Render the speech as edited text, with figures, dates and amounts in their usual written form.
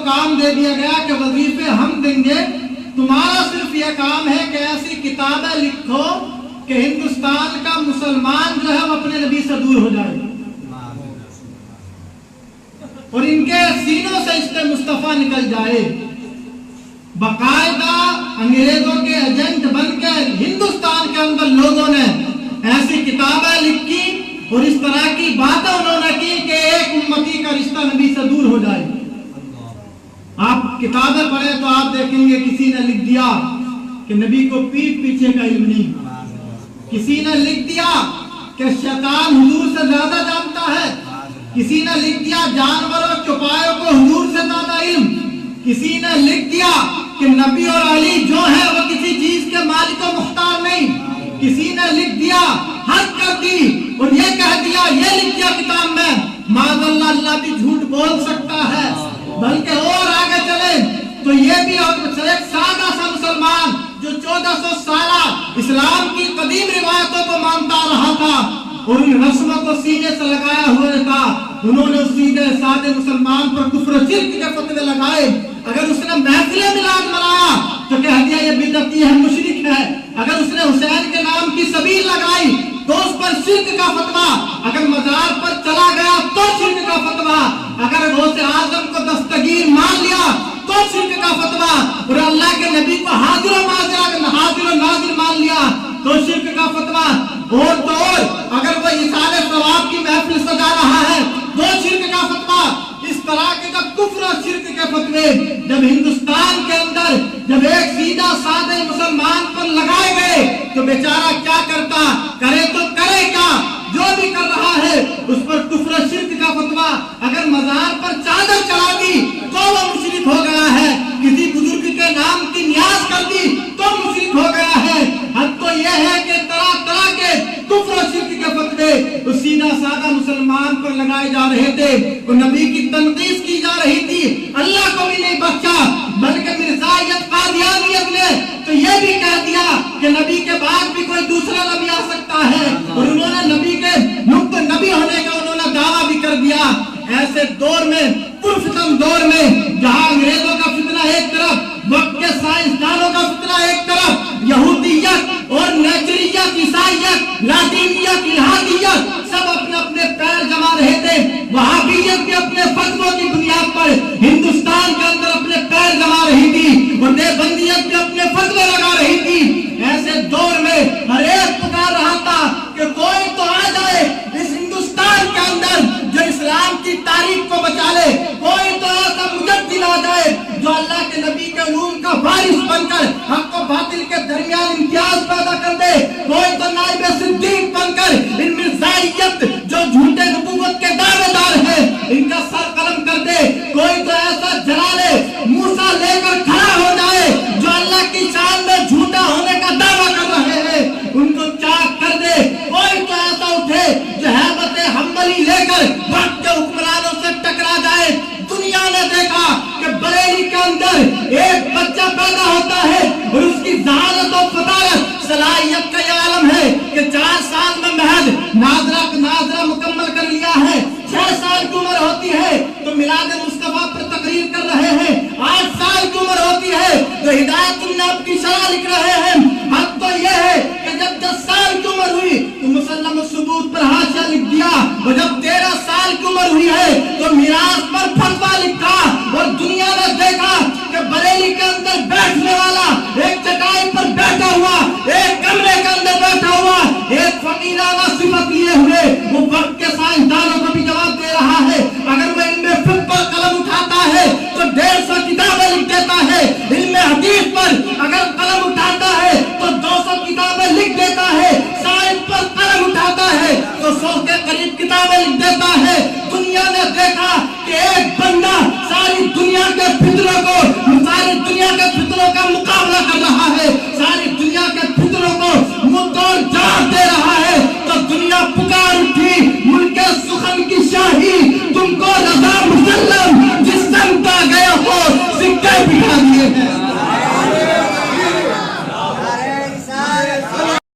کام دے دیا گیا کہ وظیفے ہم دیں گے، تمہارا صرف یہ کام ہے کہ ایسی کتابیں لکھو کہ ہندوستان کا مسلمان جو ہے وہ اپنے نبی سے دور ہو جائے اور ان کے سینوں سے اس مصطفیٰ نکل جائے۔ باقاعدہ انگریزوں کے ایجنٹ بن کے ہندوستان کے اندر لوگوں نے ایسی کتابیں لکھی اور اس طرح کی باتیں انہوں نے کی کہ ایک امتی کا رشتہ نبی سے دور ہو جائے۔ آپ کتابیں پڑھیں تو آپ دیکھیں گے کسی نے لکھ دیا کہ نبی کو پیٹھ پیچھے کا علم نہیں، کسی نے لکھ دیا کہ شیطان حضور سے زیادہ جانتا ہے، کسی نے لکھ دیا جانوروں چوپایوں کو حضور سے زیادہ علم، کسی نے لکھ دیا کہ نبی اور علی جو ہے وہ کسی چیز کے مالک و مختار نہیں، کسی نے لکھ دیا حد کر دی اور یہ کہہ دیا، یہ لکھ دیا کتاب میں معاذ اللہ اللہ بھی جھوٹ بول سکتا ہے۔ بلکہ اور آگے چلے تو یہ بھی ایک سادہ سا مسلمان جو 1400 سالہ اسلام کی قدیم روایتوں کو مانتا رہا تھا اور ان رسموں کو سینے سے لگایا ہوا تھا، انہوں نے اس سیدھے سادے مسلمان پر کفر و شرک کے فتوے لگائے۔ اگر اس نے محفل میلاد منایا تو کہہ دیا یہ بدعتی ہے، مشرک ہے۔ اگر اس نے حسین کے نام کی سبیل لگائی تو اس پر شرک کا فتویٰ، اگر مزار پر چلا گیا تو شرک کا فتویٰ، اگر غوث اعظم کو دستگیر مان لیا تو شرک کا فتویٰ، اور اللہ کے نبی کو حاضر و ناظر مان لیا تو شرک کا فتویٰ، اور تو اور اگر وہ ایصال ثواب کی محفل سجا رہا ہے تو شرک کا فتویٰ۔ اس طرح کے جب کفر و شرک کے فتوے جب ہندوستان کے اندر جب ایک سیدھا سادے مسلمان پر لگائے گئے تو بیچارہ کیا کرتا، کرے تو کرے کیا، جو بھی کر رہا ہے اس پر کفر و شرک کا فتویٰ۔ اگر مزار پر چادر چلا دی تو وہ مشرک ہو گیا ہے، کسی بزرگ کے نام کی نیاز کر دی تو مشرک ہو گیا ہے۔ حد تو یہ ہے کہ طرح طرح کے کفر و شرک کے فتوے اس سیدھا سادہ مسلمان پر لگائے جا رہے تھے اور نبی کی تنقیص کی جا رہی تھی۔ اللہ کو بھی نہیں بخشا بلکہ مرزائیت قادیانیت نے تو یہ بھی کہہ دیا کہ نبی کے بعد بھی کوئی دوسرا نبی آ سکتا ہے، اور انہوں نے نبی کے نبی ہونے کا انہوں نے دعویٰ بھی کر دیا۔ ایسے دور میں، پرفتن دور میں، جہاں انگریزوں کا فتنہ ایک طرف، وقت کے سائنسدانوں کا فتنہ ایک طرف، یہودیت اور نیچریت، عیسائیت، لاطینیت، الہادیت سب اپنے اپنے پیر جما رہے تھے، وہابیت بھی اپنے فتووں کی بنیاد پر ہندوستان کے اندر اپنے پیر جما رہی تھی اور دیوبندیت بھی اپنے فتوے لگا رہی تھی۔ ایسے دور میں ہر ایک پکار رہا تھا کہ کوئی تو آ جائے اس ہندوستان کے اندر جو اسلام کی تاریخ کو بچا لے، کوئی تو ایسا مجدد آ جائے جو اللہ کے نبی کے علوم کا وارث بن کر حق و باطل کے درمیان امتیاز پیدا کر دے، کوئی تو نائب صدیق بن کر ان مرزائیت جو جھوٹے نبوت کے دعوے دار ہیں ان کا سر قلم کر دے، کوئی تو ایسا جلال موسیٰ لے کر کھڑا ہو جائے جو اللہ کی شان میں جھوٹا ہونے کا دعویٰ کر رہے ہیں ان کو چاک کر دے، کوئی تو ایسا اٹھے جو ہیبت حنبلی لے کر وقت کے حکمرانوں سے ٹکرا جائے۔ دنیا نے دیکھا کہ بریلی کے اندر ایک بچہ پیدا ہوتا ہے اور اس کی ذہانت و فطارت صلاحیت کا یہ عالم ہے کہ 4 سال میں محض ناظرہ مکمل کر لیا ہے، 6 سال کی عمر ہوتی ہے تو میلاد مصطفیٰ پر تقریر کر رہے ہیں، 8 سال کی عمر ہوتی ہے تو ہدایت النب کی شرح لکھ رہے ہیں۔ حد تو یہ ہے کہ جب 10 سال کی عمر ہوئی تو مسلم الثبوت پر حاشیہ لکھ دیا، اور جب 13 سال کی عمر ہوئی ہے تو میراث پر فتویٰ لکھا۔